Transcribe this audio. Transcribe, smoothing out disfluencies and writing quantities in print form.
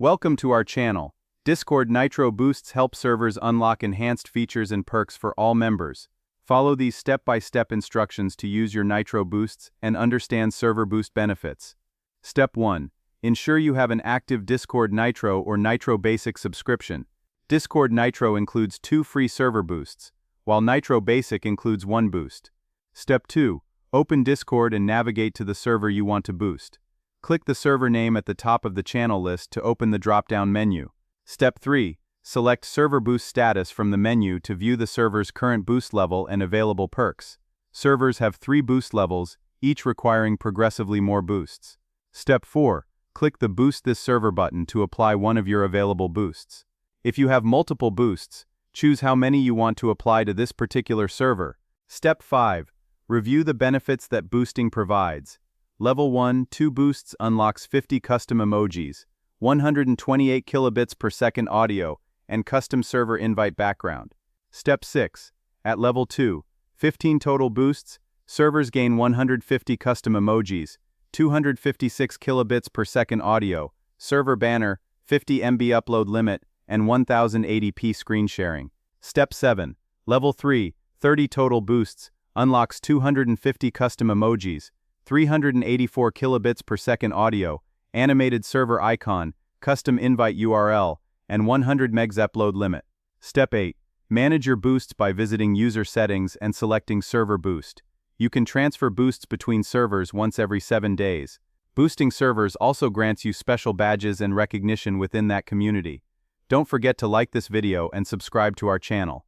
Welcome to our channel. Discord Nitro boosts help servers unlock enhanced features and perks for all members. Follow these step-by-step instructions to use your Nitro boosts and understand server boost benefits. Step 1. Ensure you have an active Discord Nitro or Nitro Basic subscription. Discord Nitro includes 2 free server boosts, while Nitro Basic includes 1 boost. Step 2. Open Discord and navigate to the server you want to boost. Click the server name at the top of the channel list to open the drop-down menu. Step 3. Select Server Boost Status from the menu to view the server's current boost level and available perks. Servers have 3 boost levels, each requiring progressively more boosts. Step 4. Click the Boost This Server button to apply one of your available boosts. If you have multiple boosts, choose how many you want to apply to this particular server. Step 5. Review the benefits that boosting provides. Level 1, 2 boosts unlocks 50 custom emojis, 128 kilobits per second audio, and custom server invite background. Step 6. At level 2, 15 total boosts, servers gain 150 custom emojis, 256 kilobits per second audio, server banner, 50 MB upload limit, and 1080p screen sharing. Step 7. Level 3, 30 total boosts, unlocks 250 custom emojis, 384 kilobits per second audio, animated server icon, custom invite URL, and 100 megs upload limit. Step 8. Manage your boosts by visiting user settings and selecting server boost. You can transfer boosts between servers once every 7 days. Boosting servers also grants you special badges and recognition within that community. Don't forget to like this video and subscribe to our channel.